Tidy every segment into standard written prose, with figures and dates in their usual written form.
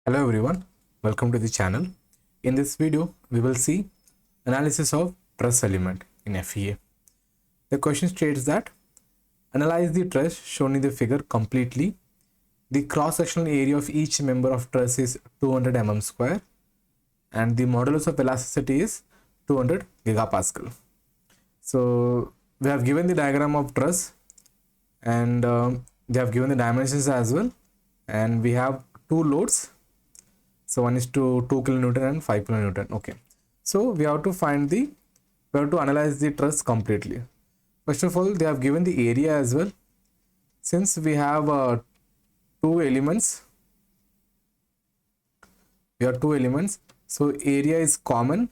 Hello everyone, welcome to the channel. In this video, we will see analysis of truss element in FEA. The question states that analyze the truss shown in the figure completely. The cross-sectional area of each member of truss is 200 mm square and the modulus of elasticity is 200 gigapascal. So we have given the diagram of truss and they have given the dimensions as well, and we have two loads. So one is to 2 kilonewton and 5 kilonewton. Okay. So we have to analyze the truss completely. First of all, they have given the area as well. Since we have two elements, so area is common.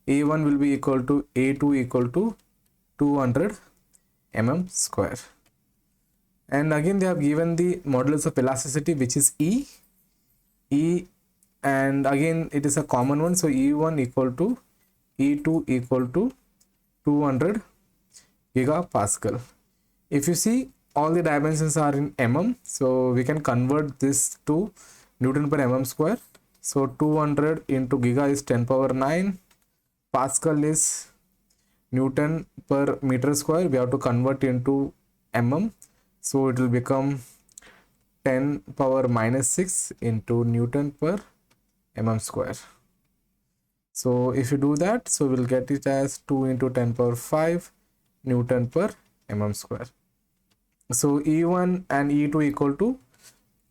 A1 will be equal to A2 equal to 200 mm square. And again, they have given the modulus of elasticity, which is E. And again it is a common one, so E1 equal to E2 equal to 200 gigapascal. If you see, all the dimensions are in mm, so we can convert this to Newton per mm square. So 200 into giga is 10 power 9, pascal is Newton per meter square. We have to convert into mm, so it will become 10 power minus 6 into Newton per mm square. So if you do that, so we'll get it as 2 into 10 power 5 Newton per mm square. So E1 and E2 equal to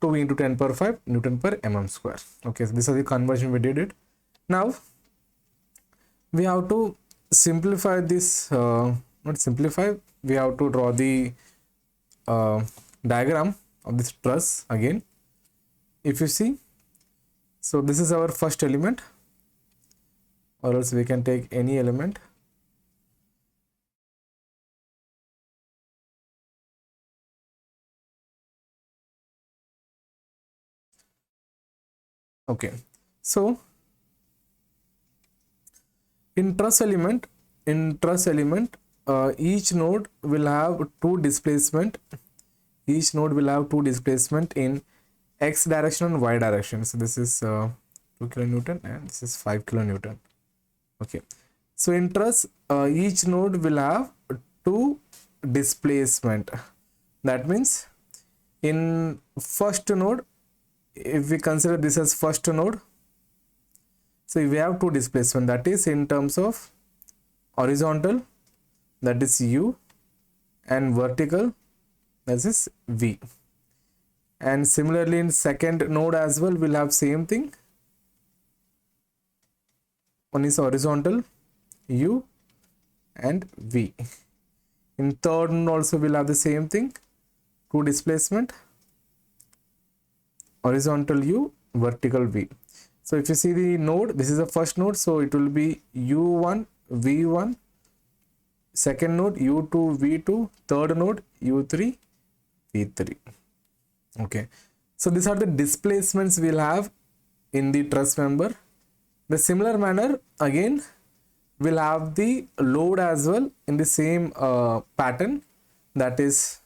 2 into 10 power 5 Newton per mm square. Okay, so this is the conversion we did it. Now we have to simplify this, not simplify, we have to draw the diagram of this truss again. If you see, so this is our first element, or else we can take any element. Okay, so in truss element, each node will have two displacement. Each node will have two displacement in x direction and y direction. So this is 2 kilonewton and this is 5 kilonewton. Okay, so in truss, each node will have two displacement. That means in first node, if we consider this as first node, so we have two displacement, that is in terms of horizontal, that is u, and vertical, that is v. And similarly in second node as well, we'll have same thing. One is horizontal, u and v. In third node also we'll have the same thing, two displacement, horizontal u, vertical v. So if you see the node, this is the first node, so it will be u1 v1, second node u2 v2, third node u3 v3. Okay, so these are the displacements we'll have in the truss member. The similar manner, again we'll have the load as well in the same pattern, that is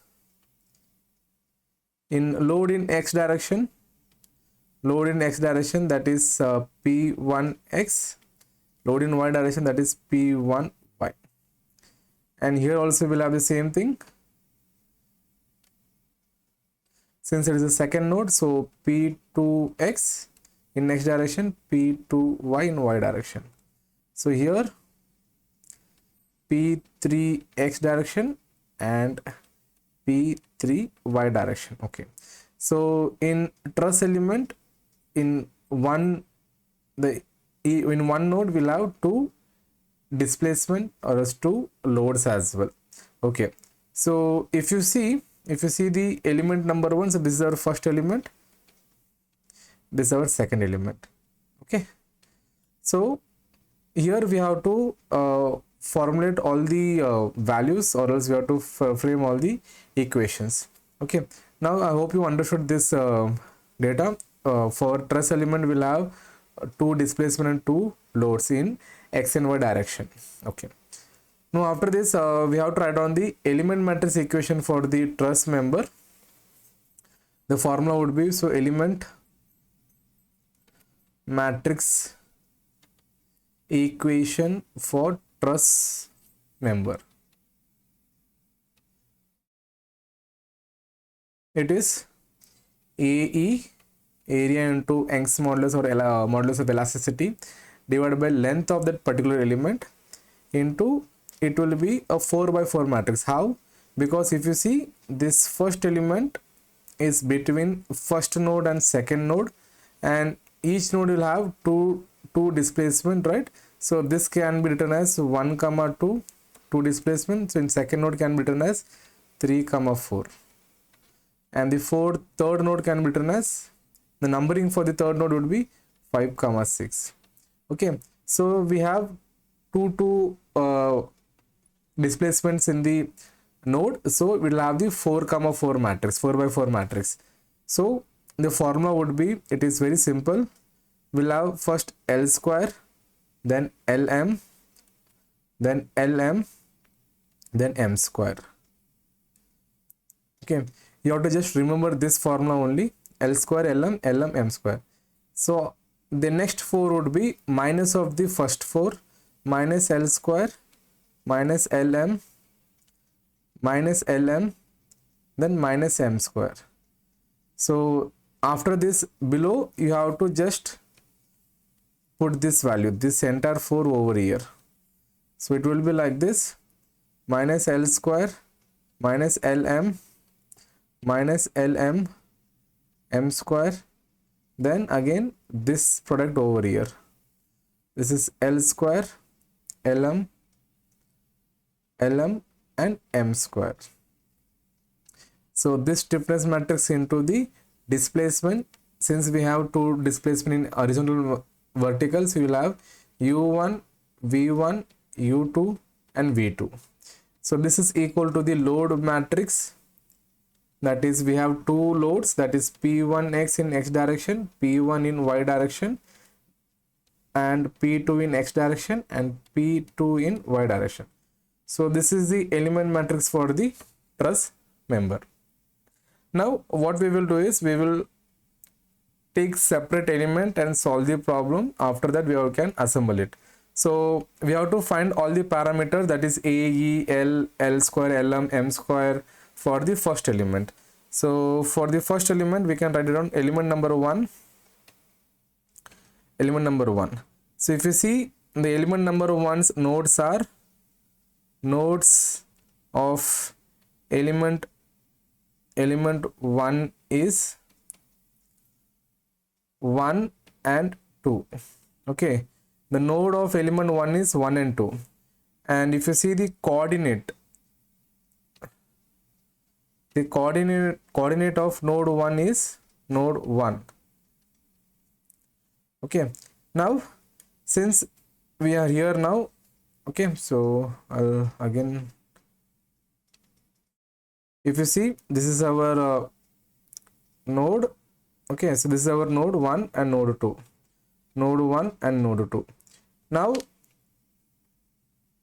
in load in x direction, that is p1x, load in y direction, that is p1y, and here also we'll have the same thing. Since it is a second node, so p2x in x direction, p2y in y direction. So here p3x direction and p3y direction. Okay, so in truss element, in one node we'll have two displacement or as two loads as well. Okay, so if you see the element number 1, so this is our first element, this is our second element. Okay, so here we have to formulate all the values, or else we have to frame all the equations. Okay, now I hope you understood this data. For truss element we'll have two displacement and two loads in x and y direction. Okay, now after this we have to write down the element matrix equation for the truss member. The formula would be, so element matrix equation for truss member. It is AE, area into Young's modulus or modulus of elasticity, divided by length of that particular element into, it will be a 4 by 4 matrix. How? Because if you see, this first element is between first node and second node, and each node will have two displacement, right? So this can be written as 1 comma 2 displacement. So in second node can be written as 3 comma 4, and the third node can be written as, the numbering for the third node would be 5 comma 6. Okay, so we have two displacements in the node, so we will have the 4 comma 4 matrix, 4 by 4 matrix. So the formula would be, it is very simple. We'll have first L square, then LM, then LM, then M square. Okay, you have to just remember this formula only, L square, LM, M square. So the next 4 would be minus of the first 4, minus L square, minus LM, minus LM, then minus M square. So after this, below you have to just put this value, this entire 4 over here. So it will be like this, minus L square, minus LM, minus LM, M square, then again this product over here. This is L square, LM, and M square. So this stiffness matrix into the displacement, since we have two displacement in horizontal vertical, so you will have U1, V1, U2 and V2. So this is equal to the load matrix, that is we have two loads, that is P1x in x direction, P1 in y direction, and P2 in x direction and P2 in y direction. So this is the element matrix for the truss member. Now what we will do is, we will take separate element and solve the problem. After that we can assemble it. So we have to find all the parameters, that is A, E, L square, LM, M square for the first element. So for the first element we can write it down, element number 1. So if you see, the element number 1's nodes are nodes of element 1 is 1 and 2. Okay, the node of element 1 is 1 and 2, and if you see the coordinate of node 1 is node 1. Okay, now since we are here now, okay, so I'll again, if you see, this is our node. Okay, so this is our node 1 and node 2, node 1 and node 2. Now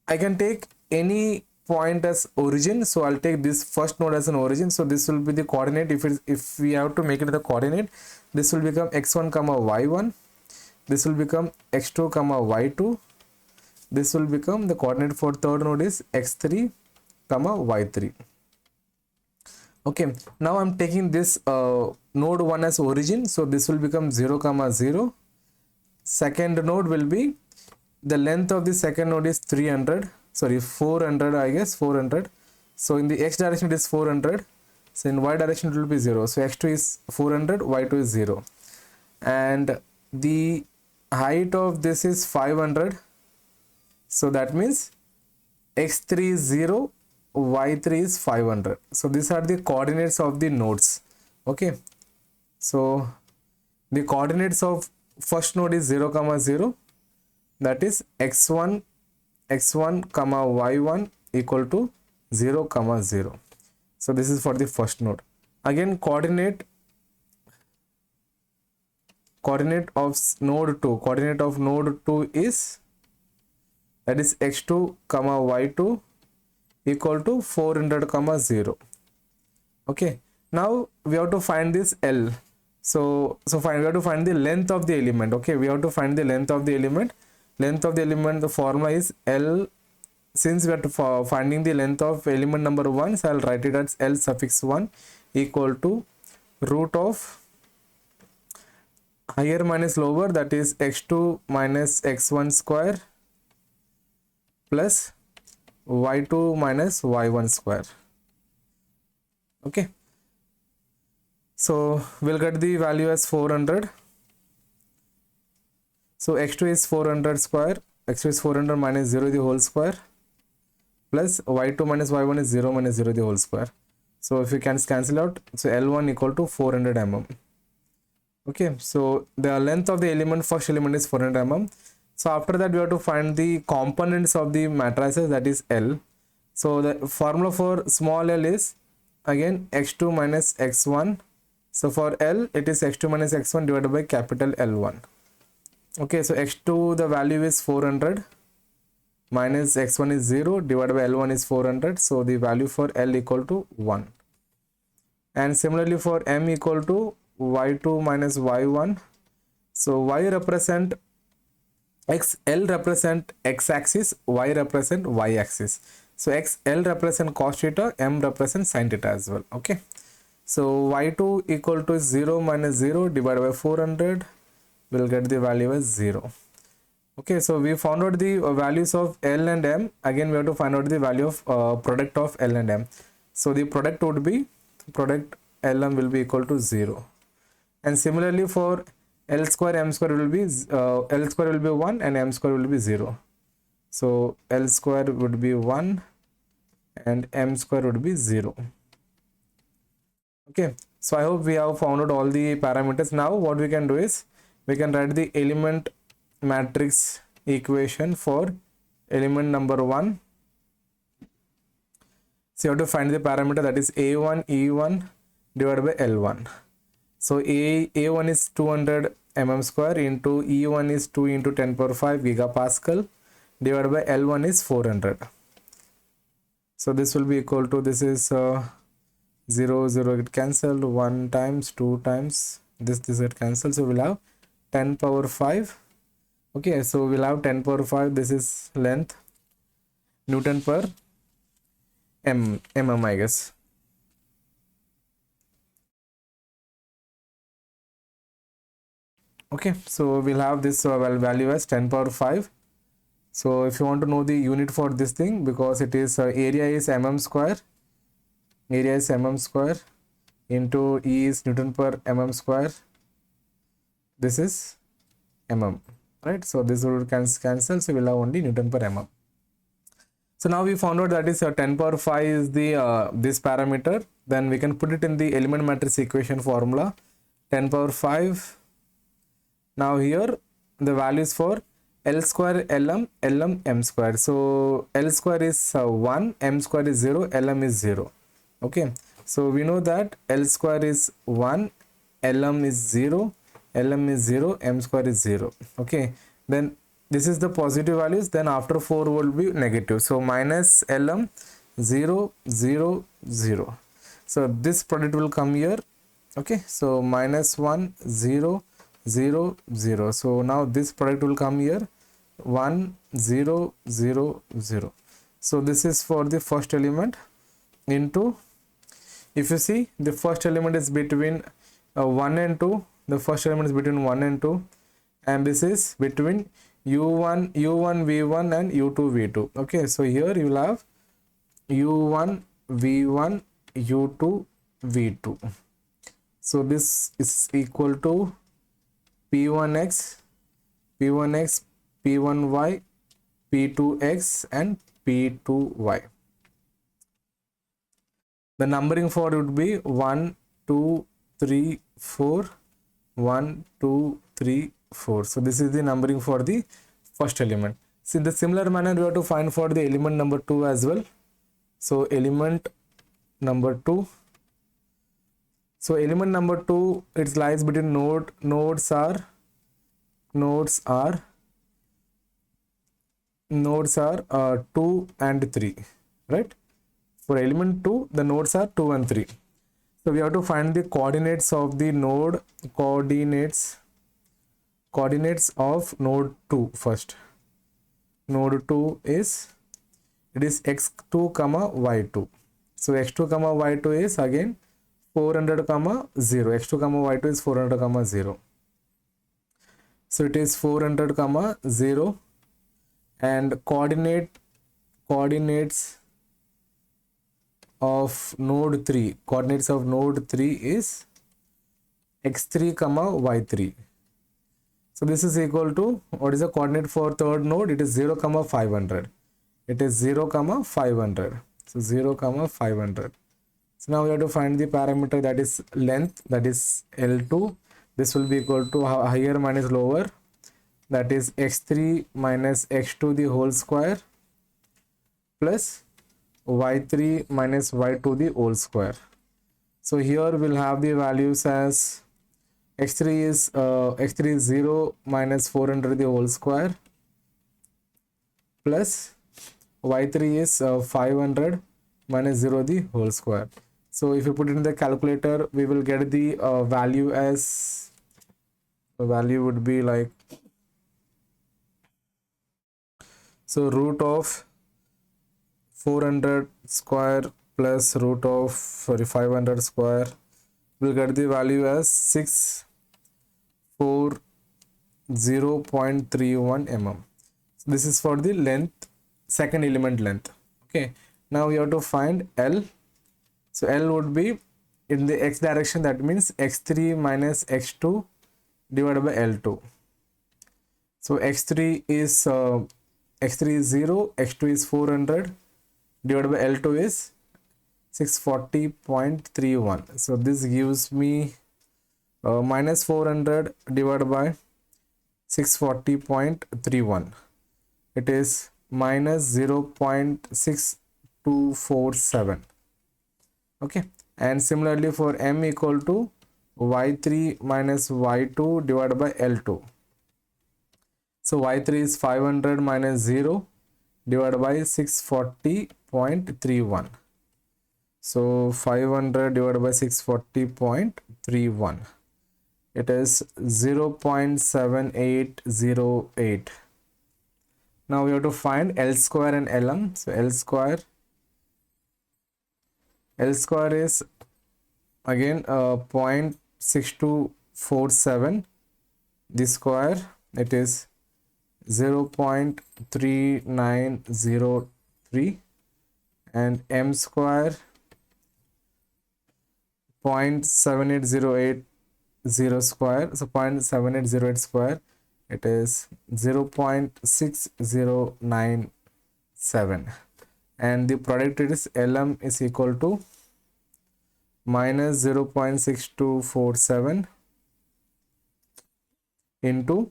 I can take any point as origin, so I'll take this first node as an origin. So this will be the coordinate. If we have to make it the coordinate, this will become x1 comma y1, this will become x2 comma y2, this will become the coordinate for third node is x3 comma y3. Okay, now I'm taking this node 1 as origin, so this will become 0 comma 0. Second node will be, the length of the second node is 400, I guess 400. So in the x direction it is 400, so in y direction it will be 0. So x2 is 400, y2 is 0, and the height of this is 500. So that means x3 is 0, y3 is 500. So these are the coordinates of the nodes. Okay, so the coordinates of first node is 0 comma 0, that is x1 comma y1 equal to 0 comma 0. So this is for the first node. Again, coordinate of node 2 is, that is x2 comma y2 equal to 400 comma 0. Okay, now we have to find this L. So find, we have to find the length of the element. Okay, we have to find the length of the element. Length of the element, the formula is L. Since we are finding the length of element number 1, so I'll write it as L suffix 1 equal to root of higher minus lower, that is x2 minus x1 square plus y2 minus y1 square. Okay, so we'll get the value as 400. So x2 is 400 square, x2 is 400 minus 0 the whole square plus y2 minus y1 is 0 minus 0 the whole square. So if you can cancel out, so L1 equal to 400 mm. Okay, so the length of the element, first element is 400 mm. So after that we have to find the components of the matrices, that is L. So the formula for small l is again x2 minus x1. So for L it is x2 minus x1 divided by capital L1. Okay, so x2 the value is 400 minus x1 is 0 divided by L1 is 400. So the value for L equal to 1. And similarly for M equal to y2 minus y1. So y represent x, L represent x axis, y represent y axis. So L represent cos theta, M represent sin theta as well. Okay, so y2 equal to 0 minus 0 divided by 400, we'll get the value as 0. Okay, so we found out the values of L and M. Again we have to find out the value of product of L and M. So the product would be, product Lm will be equal to 0. And similarly for L square, M square will be L square will be 1 and M square will be 0. So L square would be 1 and M square would be 0. Okay, so I hope we have found out all the parameters. Now what we can do is we can write the element matrix equation for element number 1. So you have to find the parameter, that is A1 E1 divided by L1. So A1 is 200 mm square into E1 is 2 into 10 power 5 gigapascal divided by L1 is 400. So this will be equal to, this is 0 0 get cancelled, 1 times 2 times this get cancelled, so we'll have 10 power 5. Okay, so we'll have 10 power 5, this is length, Newton per mm, I guess. Okay, so we'll have this value as 10 power 5. So if you want to know the unit for this thing, because it is area is mm square, area is mm square into E is Newton per mm square, this is mm, right? So this will cancel, so we'll have only Newton per mm. So now we found out that is 10 power 5 is the this parameter. Then we can put it in the element matrix equation formula, 10 power 5. Now here the values for L square Lm, M square. So L square is 1, M square is 0, Lm is 0. Okay, so we know that L square is 1, Lm is 0, Lm is 0, M square is 0. Okay, then this is the positive values, then after 4 will be negative. So minus Lm 0 0 0. So this product will come here. Okay, so minus 1 0 0 0. So now this product will come here, 1 0 0 0. So this is for the first element into, if you see the first element is between 1 and 2, the first element is between 1 and 2, and this is between u1 v1 and u2 v2. Okay, so here you will have u1 v1 u2 v2. So this is equal to p1x p1x p1y p2x and p2y. The numbering for it would be 1 2 3 4 1 2 3 4. So this is the numbering for the first element. So in the similar manner we have to find for the element number 2 as well. So element number 2. So element number 2, it lies between nodes are 2 and 3, right? For element 2 the nodes are 2 and 3. So we have to find the coordinates of the node, coordinates of node 2 first. Node 2 is, it is x2 comma y2. So x2 comma y2 is again 400 comma 0. x2 comma y2 is 400 comma 0. So it is 400 comma 0, and coordinates of node 3, is x3 comma y3. So this is equal to, what is the coordinate for third node? It is 0 comma 500. It is 0 comma 500. So 0 comma 500. So now we have to find the parameter, that is length, that is L2. This will be equal to higher minus lower, that is x3 minus x2 the whole square plus y3 minus y2 the whole square. So here we'll have the values as x3 is 0 minus 400 the whole square plus y3 is 500 minus 0 the whole square. So if you put it in the calculator, we will get the value as, the value would be like, so root of 400 square plus root of 500 square, we'll get the value as 640.31 mm. So this is for the length, second element length. Okay, now we have to find L. So L would be in the x direction, that means x3 minus x2 divided by L2. So x3 is 0, x2 is 400 divided by L2 is 640.31. So this gives me minus 400 divided by 640.31. It is minus 0.6247. Okay, and similarly for m equal to y3 minus y2 divided by L2. So y3 is 500 minus 0 divided by 640.31. So 500 divided by 640.31. It is 0.7808. Now we have to find L square and Lm. So L square is again 0.6247. The square, it is 0.3903, and m square 0.7808 square. So 0.7808 square, it is 0.6097, and the product is Lm is equal to minus 0.6247 into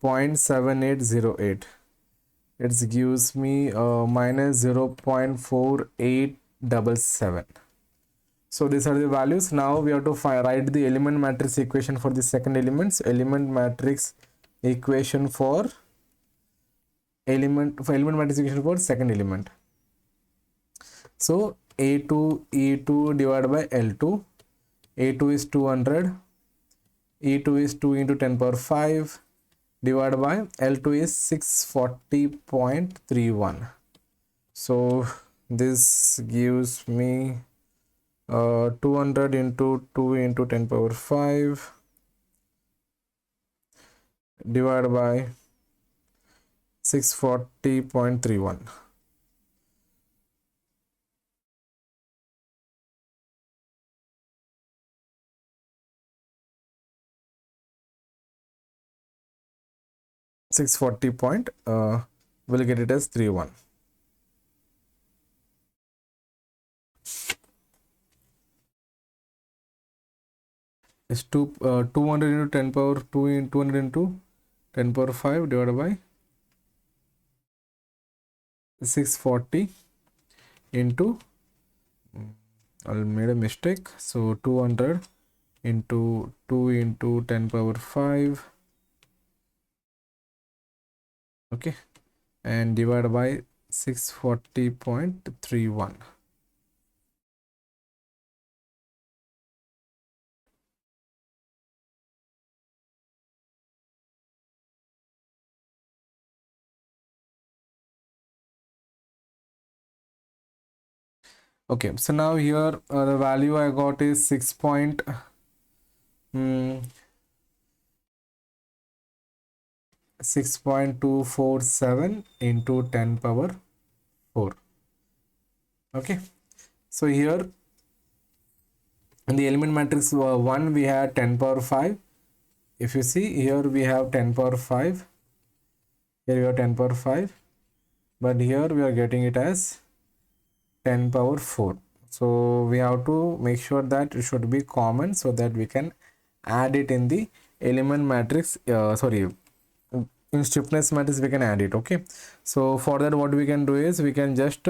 0.7808. It gives me minus 0.4877. So these are the values. Now we have to write the element matrix equation for the second element. So element matrix equation for element matrix equation for second element. So A2 E2 divided by L2. A2 is 200. E2 is 2 into 10 power 5 divided by L2 is 640.31. So this gives me 200 into 2 into 10 power 5 divided by 640.31. We'll get it as 31. Is 200 into 10 power 2 into 200 into 10 power 5 divided by 640 into, I made a mistake, so 200 into 2 into 10 power 5, okay, and divided by 640.31. Okay, so now here the value I got is 6.247 into 10 power 4. Okay, so here in the element matrix 1 we had 10 power 5. If you see here we have 10 power 5, here we have 10 power 5, but here we are getting it as 10 power 4. So we have to make sure that it should be common so that we can add it in the element matrix, sorry, in stiffness matrix we can add it. Okay, so for that what we can do is we can just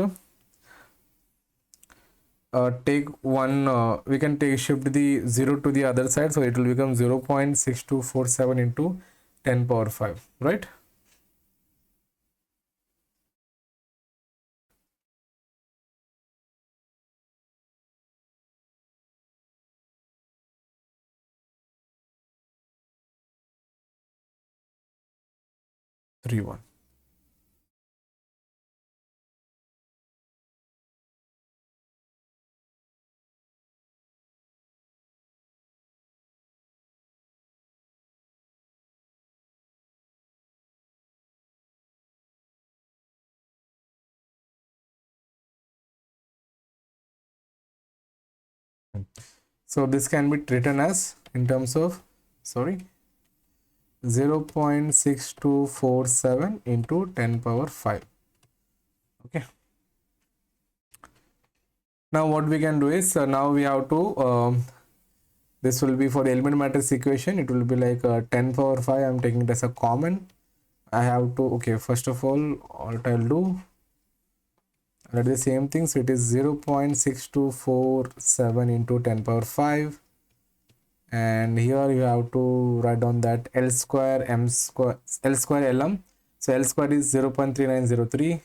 take one, we can take shift the 0 to the other side, so it will become 0.6247 into 10 power 5, right? Three one. So this can be written as in terms of, sorry, 0.6247 into 10 power 5. Okay, now what we can do is now we have to this will be for the element matrix equation, it will be like 10 power 5. I'm taking it as a common. I have to, okay, first of all what I'll do, I'll do the same thing. So it is 0.6247 into 10 power 5, and here you have to write down that L square M square L square LM. So L square is 0.3903,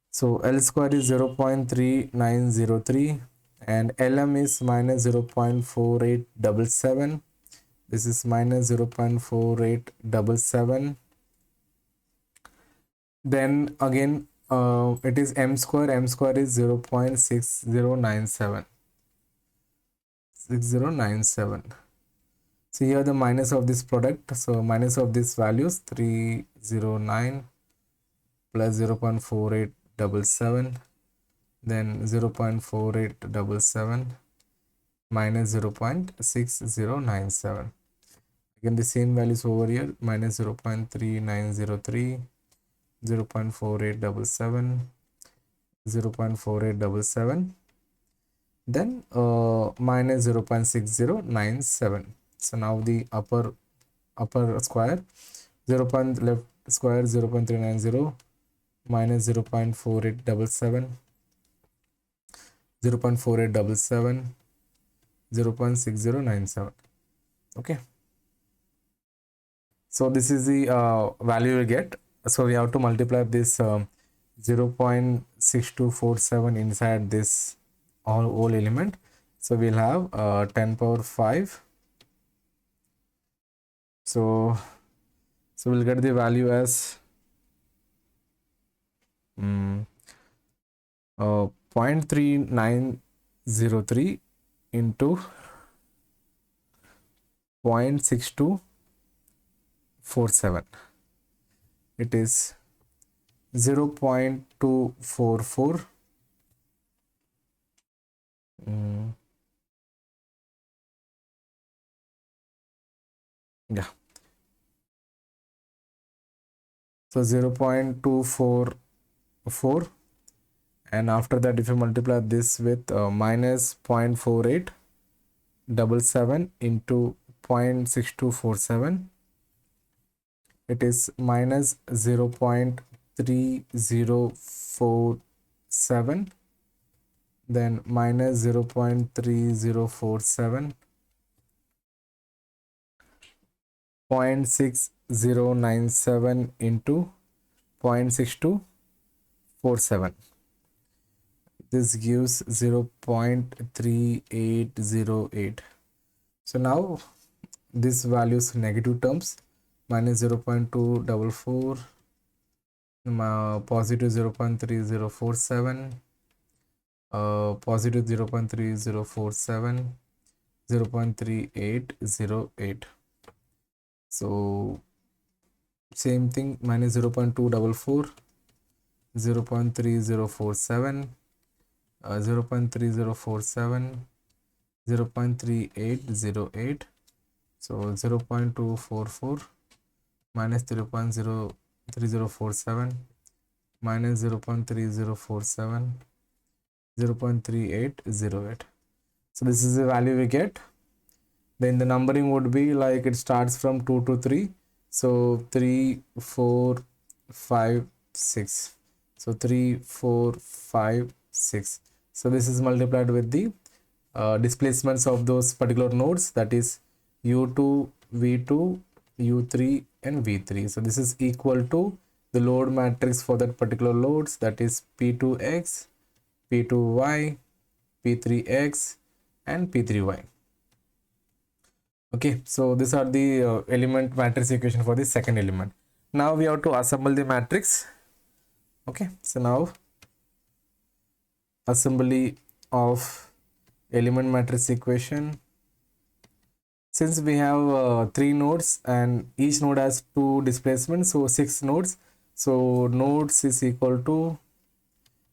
so L square is 0.3903, and LM is minus 0.4877. This is minus 0.4877. Then again it is M square. M square is 0.6097. 6097. So here the minus of this product, so minus of this values 309 plus 0.4877, then 0.4877 minus 0.6097. Again the same values over here, minus 0.3903, 0.4877, 0.4877, then minus 0.6097. So now the upper square, 0. Left square 0.390 minus 0.4877, 0.4877, 0.6097. Okay, so this is the value we get. So we have to multiply this 0.6247 inside this whole element. So we'll have 10 power 5. So we'll get the value as 0.3903 into 0.6247. It is 0.244. Yeah, so 0.244, and after that if you multiply this with minus 0.4877 into 0.6247, it is minus 0.3047, then minus 0.3047, 0.6097 into 0.6247. This gives 0.3808. So now this values negative terms, minus 0.244, positive 0.3047, positive 0.3047, 0.3808. So same thing, minus 0.244, 0.3047, 0.3047, 0.3808. So 0.244 minus 0.3047 minus 0.3047, 0.3808. So this is the value we get. Then the numbering would be like it starts from 2 to 3. So 3, 4, 5, 6. So 3, 4, 5, 6. So this is multiplied with the displacements of those particular nodes, that is U2, V2, U3 and V3. So this is equal to the load matrix for that particular loads, that is P2X, P2Y, P3X and P3Y. Okay, so these are the element matrix equation for the second element. Now we have to assemble the matrix. Okay, so now assembly of element matrix equation. Since we have 3 nodes and each node has 2 displacements, so 6 nodes. So nodes is equal to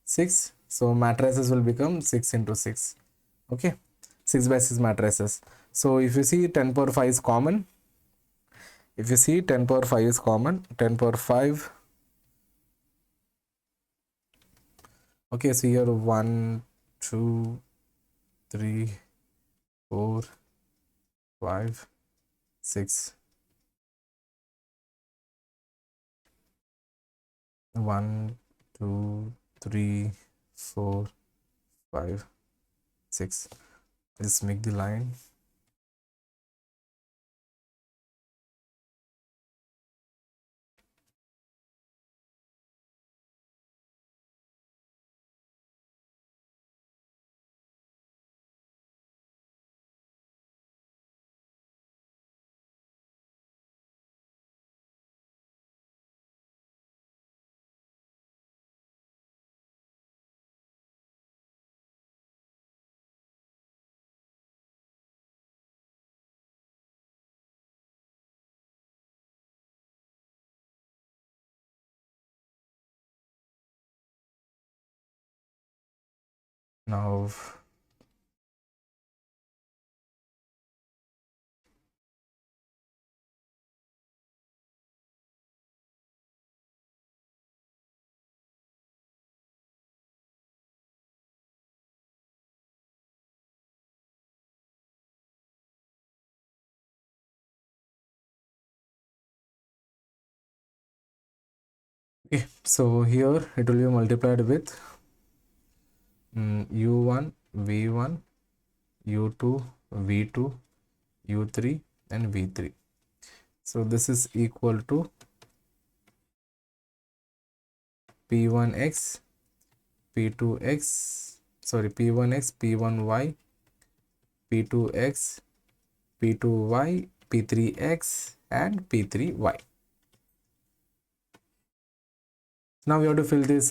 6. So matrices will become 6 into 6. Okay, 6 by 6 matrices. So if you see 10 power 5 is common. If you see 10 power 5 is common, 10 power 5. Okay, so here 1, 2, 3, 4, 5, 6. 1, 2, 3, 4, 5, 6. Let's make the line. Now okay, so here it will be multiplied with U1, V1, U2, V2, U3 and V3. So this is equal to P1X, P2X, sorry, P1X, P1Y, P2X, P2Y, P3X and P3Y. Now we have to fill these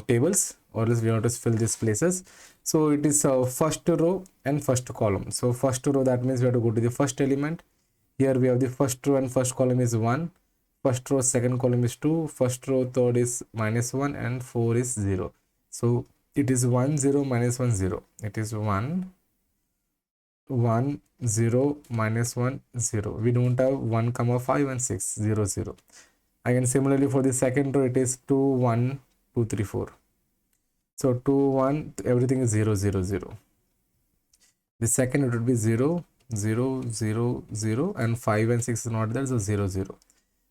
tables, or else we have to fill these places. So it is first row and first column. So first row, that means we have to go to the first element. Here we have the first row and first column is 1. First row, second column is 2. First row, third is -1 and 4 is 0. So it is 1 0 minus 1 0. It is 1 1 0 minus 1 0. We don't have 1 comma 5 and 6 0 0. Again, similarly for the second row, it is 2 1 2 3 4. So 2 1, everything is 0 0 0. The second it would be 0 0 0 0 and 5 and 6 is not there, so 0 0.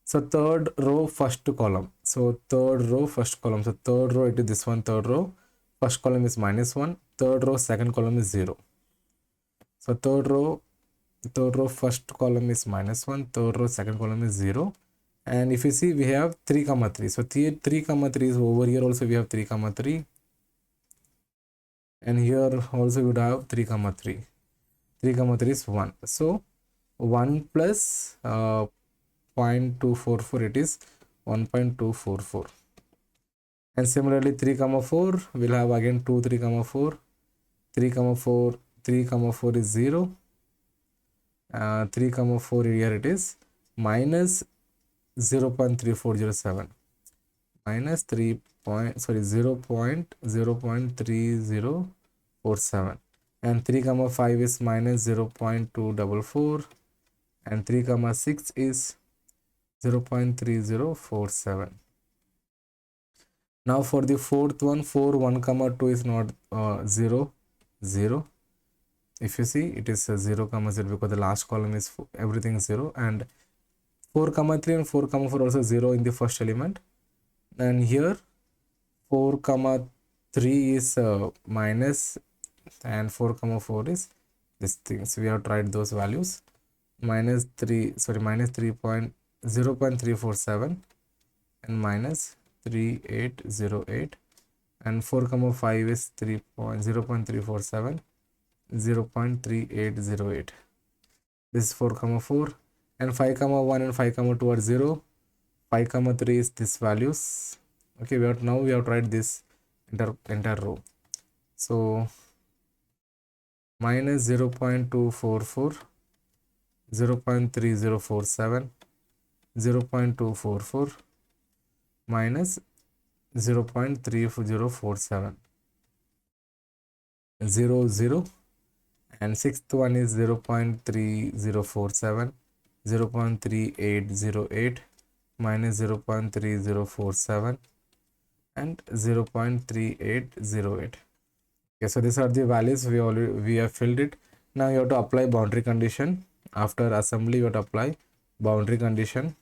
So third row, first column. So third row, first column. So third row, it is this one, third row. First column is -1. Third row, second column is 0. So third row, first column is -1. Third row, second column is 0. And if you see, we have 3 comma 3. So 3 comma 3 is over here also we have 3 comma 3. And here also we would have 3 comma 3. 3 comma 3 is 1. So 1 plus 0.244, it is 1.244. And similarly 3 comma 4 will have again 2 3 comma 4, 3 comma 4, 3 comma 4 is 0, 3 comma 4 here it is minus 0.3407, minus 3 point, sorry 0.3047, and 3 comma 5 is minus 0.244, and 3 comma 6 is 0.3047. Now for the fourth one, 4 1 comma 2 is not 0 0. If you see, it is 0 comma 0 because the last column is everything is 0, and 4 comma 3 and 4 comma 4 also 0 in the first element, and here 4 comma 3 is minus, and 4 comma 4 is this thing. So we have tried those values, minus 3, sorry, minus 3.0.347 and minus 3808, and 4 comma 5 is 0.347, 0.3808. This is 4 comma 4, and 5 comma 1 and 5 comma 2 are 0, 5 comma 3 is this values. Okay, now we have tried this entire row. So minus 0.244, 0.3047, 0.244, minus 0.3047, 0 and sixth one is 0.3047, 0.3808, minus 0.3047 and 0.3808. Okay, so these are the values we have filled it. Now you have to apply boundary condition. After assembly you have to apply boundary condition.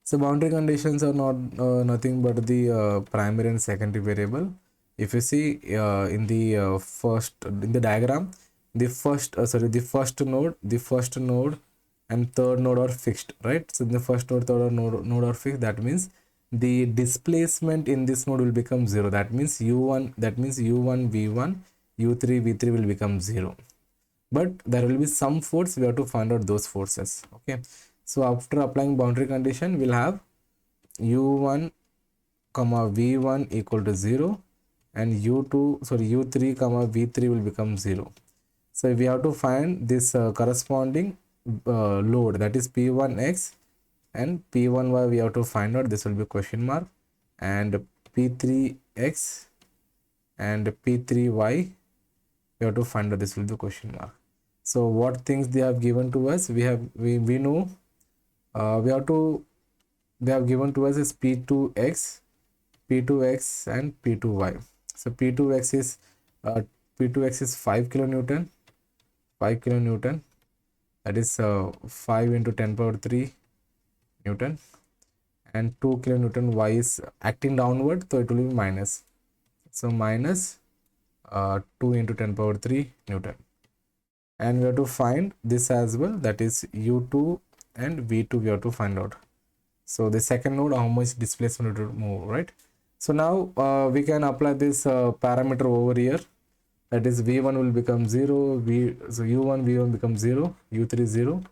So boundary conditions are not nothing but the primary and secondary variable. If you see in the diagram, the first node and third node are fixed, right? So in the first node, third node are fixed. That means the displacement in this node will become 0. That means u1 v1, u3 v3 will become 0. But there will be some force. We have to find out those forces. Okay. So after applying boundary condition, we'll have u1 comma v1 equal to 0, and u3 comma v3 will become 0. So we have to find this corresponding load, that is p1x and p1y. We have to find out. This will be question mark, and p3x and p3y we have to find out. This will be question mark. So what things they have given to us, we know they have given to us is p2x and p2y. So p2x is 5 kilonewton, that is 5 into 10 power 3 Newton, and 2 kilonewton. Y is acting downward, so it will be minus. So minus 2 into 10 power 3 Newton. And we have to find this as well, that is u2 and v2 we have to find out. So the second node, how much displacement will move, right? So now we can apply this parameter over here, that is v1 will become 0, so u1 v1 becomes 0, u3 0,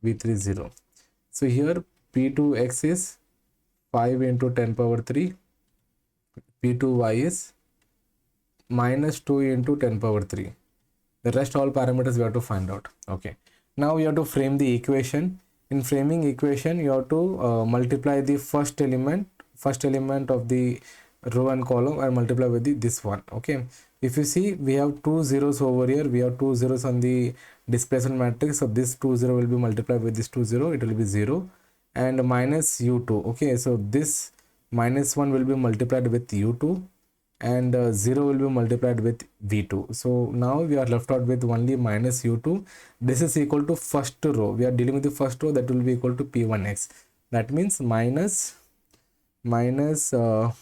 v3 0. So here p2x is 5 into 10 power 3, p2y is minus 2 into 10 power 3. The rest all parameters we have to find out. Okay, now you have to frame the equation. In framing equation, you have to multiply the first element of the row and column and multiply with this one. Okay, if you see, we have two zeros over here, we have two zeros on the displacement matrix, so this 2 0 will be multiplied with this 2 0, it will be 0, and minus u2. Okay, so this minus 1 will be multiplied with u2, and 0 will be multiplied with v2. So now we are left out with only minus u2. This is equal to first row. We are dealing with the first row, that will be equal to p1x. That means minus u2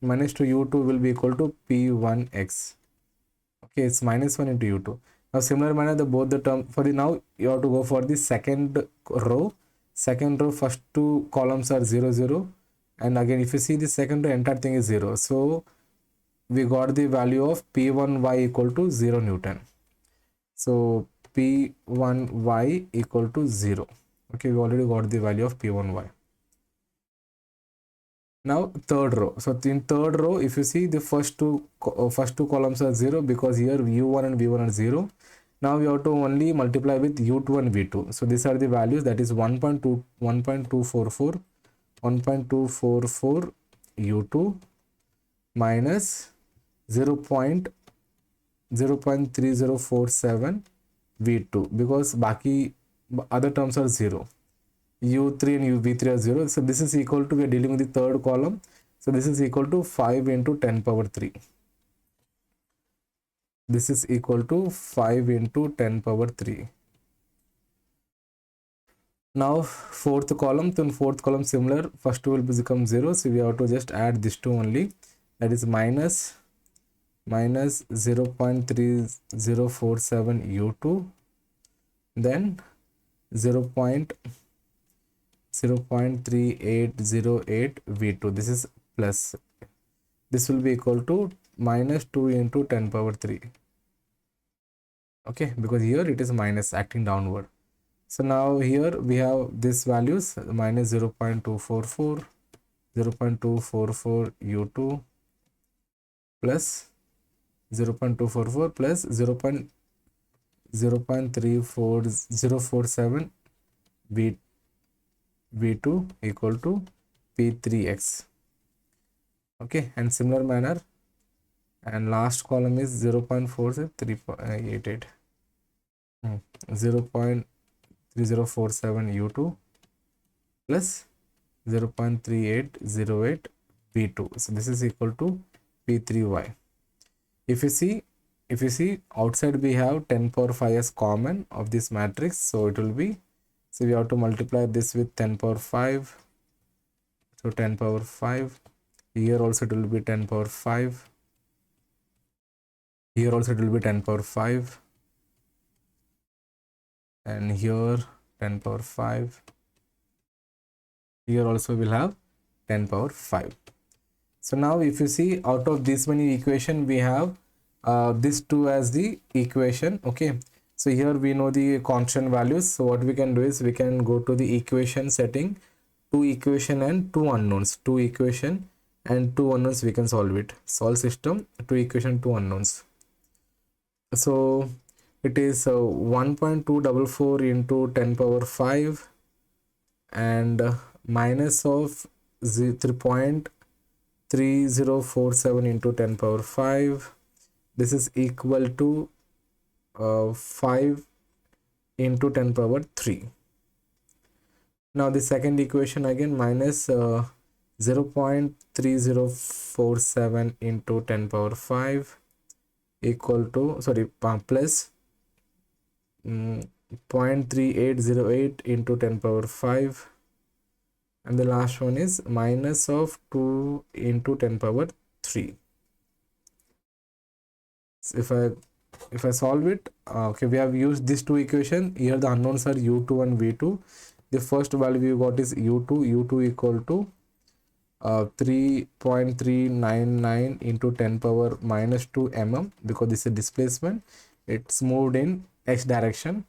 minus 2 u2 will be equal to p1x. Okay, it's minus 1 into u2. Now similar manner, both the term for the, now you have to go for the second row. First two columns are 0 0, and again if you see the second row, entire thing is 0. So we got the value of p1y equal to 0 Newton. So p1y equal to 0. Okay, we already got the value of p1y. Now third row. So in third row, if you see the first two columns are 0 because here u1 and v1 are 0. Now we have to only multiply with u2 and v2. So these are the values, that is 1.244 1.244 u2 minus 0.3047 v2 because baki other terms are 0. u3 and uv3 are 0. So this is equal to, we are dealing with the third column. So this is equal to 5 into 10 power 3. This is equal to 5 into 10 power 3. Now fourth column, then fourth column similar, first two will become 0. So we have to just add this two only, that is minus 0.3047 u2, then 0.3808 v2. This is plus, this will be equal to minus 2 into 10 power 3. Okay, because here it is minus acting downward. So now here we have these values, minus 0.244 u2 plus 0.244 plus 0.34047 v2 equal to p3x. Okay, and similar manner, and last column is 0.48388 0.3047 u2 plus 0.3808 v2. So this is equal to p3y. If you see outside we have 10 power 5 as common of this matrix, so it will be, so we have to multiply this with 10 power 5. So 10 power 5, here also it will be 10 power 5, here also it will be 10 power 5, and here 10 power 5, here also we'll have 10 power 5. So now if you see, out of this many equation we have this two as the equation. Okay, so here we know the constant values. So what we can do is we can go to the equation setting, two equation and two unknowns, two equation and two unknowns, we can solve it. Solve system, two equation, two unknowns. So it is 1.244 into 10 power 5 and minus of 3.3047 into 10 power 5. This is equal to 5 into 10 power 3. Now the second equation again, minus 0.3047 into 10 power 5 equal to, sorry, plus 0.3808 into 10 power 5, and the last one is minus of 2 into 10 power 3. So if I solve it, okay, we have used these two equation. Here the unknowns are u2 and v2. The first value we got is u2 equal to 3.399 into 10 power minus 2 mm, because this is displacement, it's moved in x direction.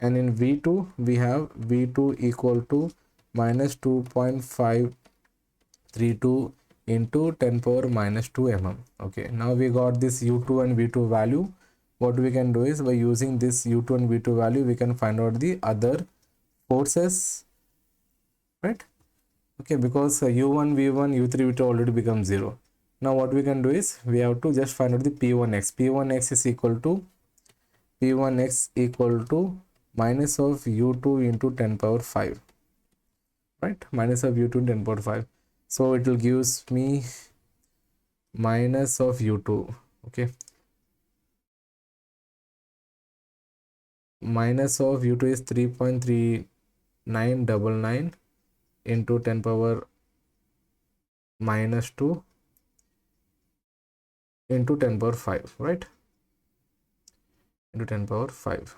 And in v2 we have v2 equal to minus 2.532 into 10 power minus 2 mm. Okay, now we got this u2 and v2 value. What we can do is, by using this u2 and v2 value, we can find out the other forces, right? Okay, because u1 v1 u3 v2 already become 0. Now what we can do is, we have to just find out the p1x. P1x is equal to minus of u2 into 10 power 5, right? Minus of u2 10 power 5. So it will gives me minus of u2. Okay, minus of u2 is 3.3999 into 10 power minus 2 into 10 power 5, right? Into 10 power 5.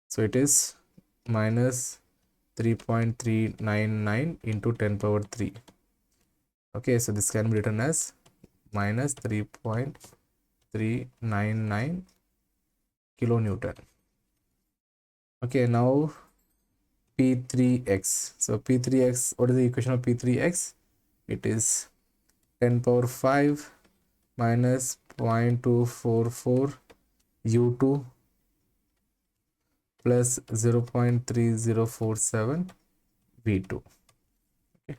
So it is minus 3.399 into 10 power 3. Okay, so this can be written as minus 3.399 kilonewton. Okay, now P3x. So P3x, what is the equation of P3x? It is 10 power 5 minus 0.244 U2 plus 0.3047 V2. Okay.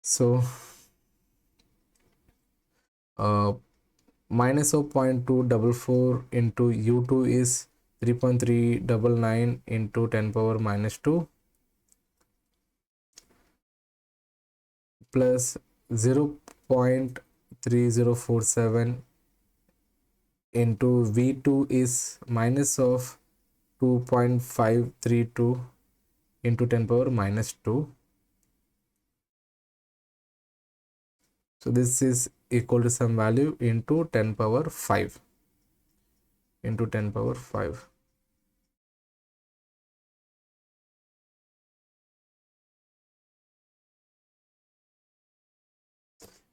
So minus of 0.244 into U2 is 3.399 into 10 power minus 2 plus 0.3047 into V2 is minus of 2.532 into 10 power minus 2. So this is equal to some value into 10 power 5 into 10 power 5.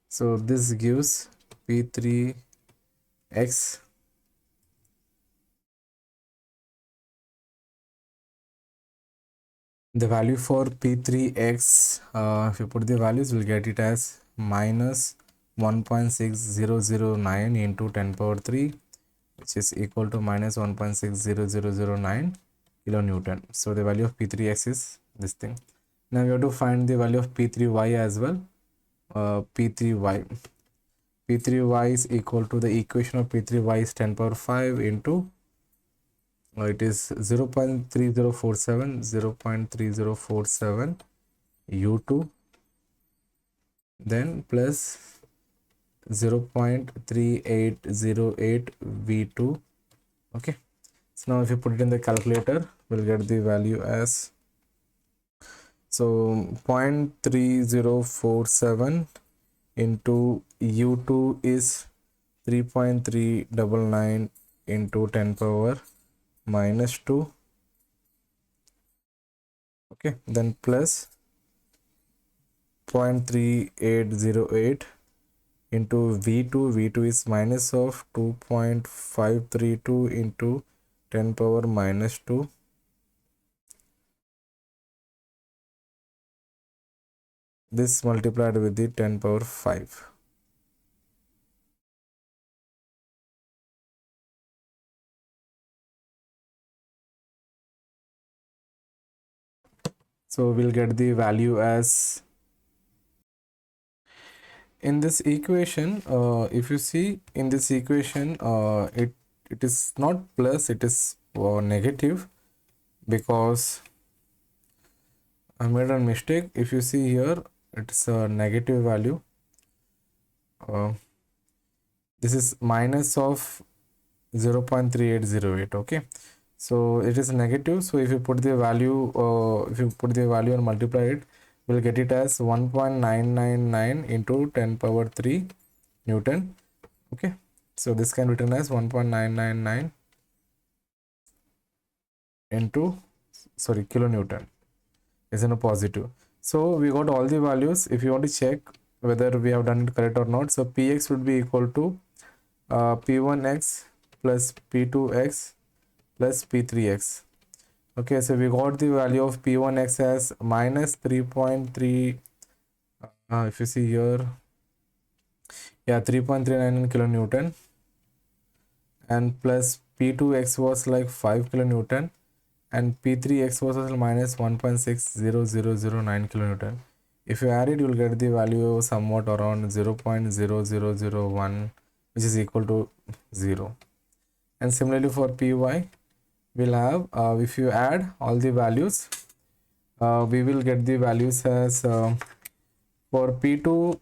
So this gives P3x the value for P3x, if you put the values, we'll get it as minus 1.6009 into 10 power 3, which is equal to minus 1.60009 kilonewton. So the value of P3x is this thing. Now we have to find the value of P3y as well. P3y is equal to the equation of P3y is 10 power 5 into it is 0.3047 U2 then plus 0.3808 V2. Okay, so now if you put it in the calculator, we'll get the value as, so 0.3047 into U2 is 3.399 into 10 power minus 2. Okay, then plus 0.3808 into V2 is minus of 2.532 into 10 power minus 2. This multiplied with the 10 power 5. So we'll get the value as, in this equation, if you see in this equation, it is not plus, it is negative, because I made a mistake. If you see here, it's a negative value. This is minus of 0.3808. okay, so it is negative. So if you put the value and multiply it, we'll get it as 1.999 into 10 power 3 Newton. Okay, so this can be written as 1.999 into, sorry, kilonewton is in a positive. So we got all the values. If you want to check whether we have done it correct or not, so Px would be equal to P1x plus P2x plus P3x. Okay, so we got the value of P1x as minus 3.3, if you see here, yeah, 3.39 kilonewton, and plus P2x was like 5 kilonewton, and P3x was minus 1.60009 kilonewton. If you add it, you will get the value somewhat around 0.0001, which is equal to 0. And similarly for Py, we'll have, if you add all the values, we will get the values as, for P2,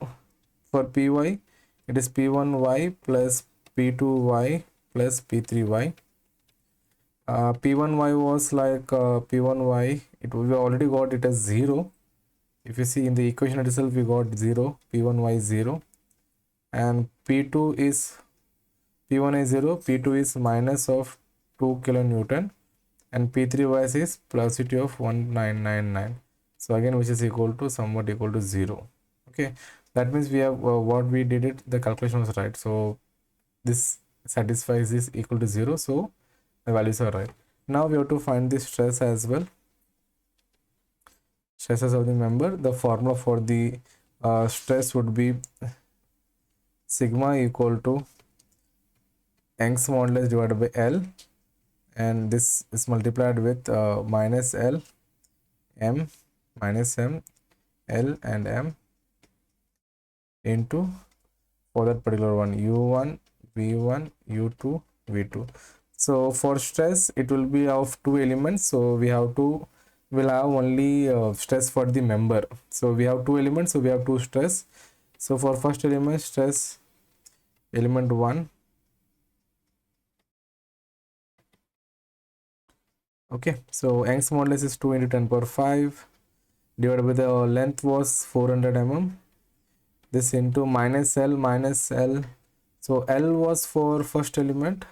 for Py, it is P1y plus P2y plus P3y. P1y was like P1y, we already got it as 0. If you see in the equation itself, we got 0, P1y is 0, and P2 is, P1 is 0, P2 is minus of 2 kilonewton, and P3y is velocity of 1999. So again, which is equal to somewhat equal to 0. Okay, that means we have what we did it, the calculation was right. So this satisfies this equal to 0. So the values are right. Now we have to find the stress as well. stresses of the member, the formula for the stress would be sigma equal to Young's modulus divided by L, and this is multiplied with minus L, M, minus M, L and M into, for that particular one, U1, V1, U2, V2. So for stress, it will be of two elements. So we'll have only stress for the member. So we have two elements. So we have two stress. So for first element, stress element 1. Okay. So Young's modulus is 2 into 10 power 5 divided by the length was 400 mm. This into minus L minus L. So L was for first element.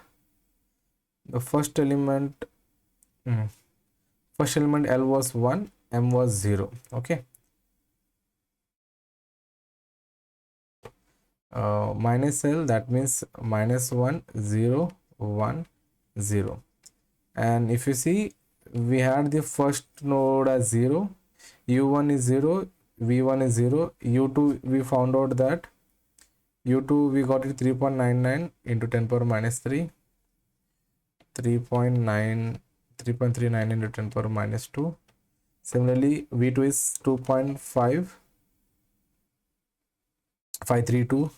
The first element L was 1, M was 0. Okay. Minus L, that means minus 1, 0, 1, 0. And if you see, we had the first node as 0, U1 is 0, V1 is 0, U2 we found out that U2 we got it 3.99 into 10 power minus 3, 3.39 into 10 power minus 2. Similarly, V2 is 2.532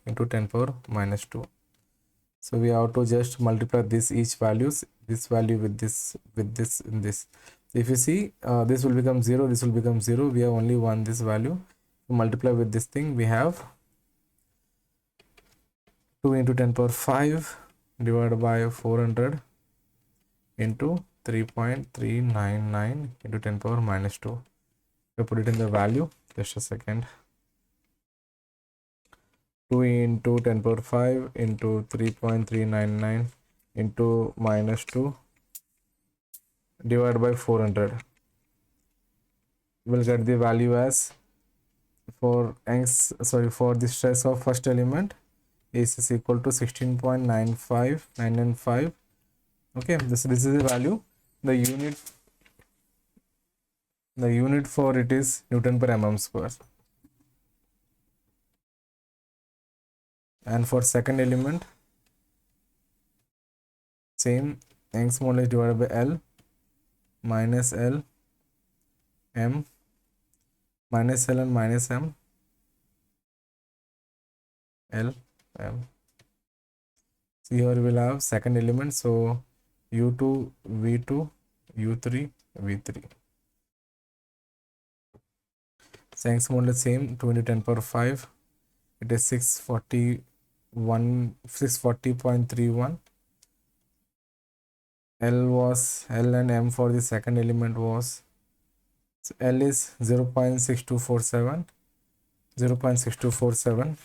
into 10 power minus 2. So we have to just multiply this each values, this value with this in this. If you see, this will become 0, this will become 0. We have only one this value. To multiply with this thing, we have 2 into 10 power 5 divided by 400 into 3.399 into 10 power minus 2. We put it in the value. Just a second. 2 into 10 power 5 into 3.399 into minus 2 divided by 400. We'll get the value as for the stress of first element is equal to 16.95995. Okay, this is the value. The unit for it is Newton per mm square. And for second element, same, Young's modulus divided by L minus L, M, minus L and minus M, L, M. So here we'll have second element. So U2, V2, U3, V3. So Young's modulus same, 2 into 10 power 5. It is 640.31. L and M for the second element was, so L is 0.6247, 0.6247.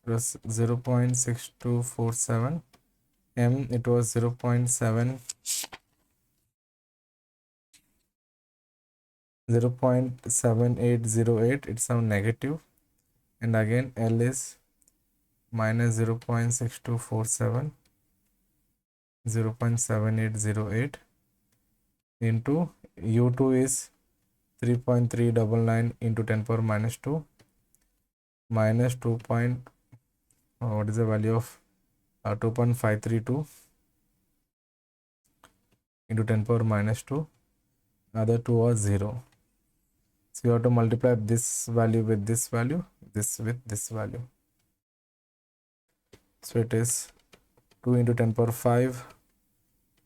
It was 0.6247. M, it was 0.7, 0.7808. It's some negative. And again, L is minus 0.6247, 0.7808 into U2 is 3.399 into 10 power minus 2 minus 2. What is the value of 2.532 into 10 power minus 2. Other two was 0. So you have to multiply this value with this value, this with this value. So it is 2 into 10 power 5,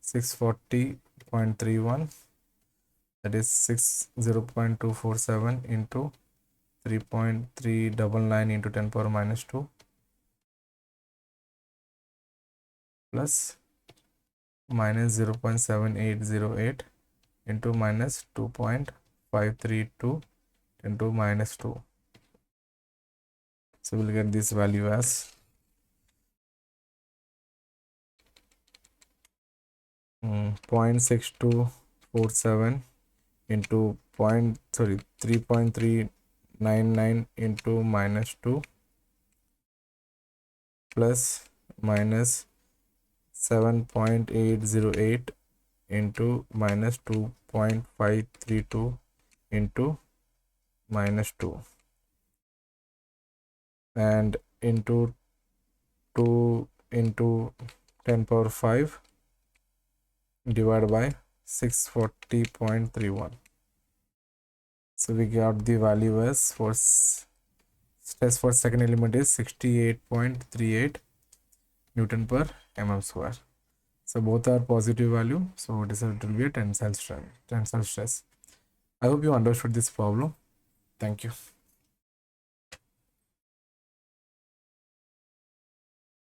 640.31. That is 0.247 into 3.399 into 10 power minus 2 plus minus 0.7808 into minus 2.532 into minus 2. So we'll get this value as 0.6247 into 3.399 into minus 2 plus minus 7.808 into minus 2.532 into minus 2 and into 2 into 10 power 5 divided by 640.31. So we got the value as for stress for second element is 68.38 Newton per mm square. So both are positive value. So this will be a tensile stress. I hope you understood this problem. Thank you.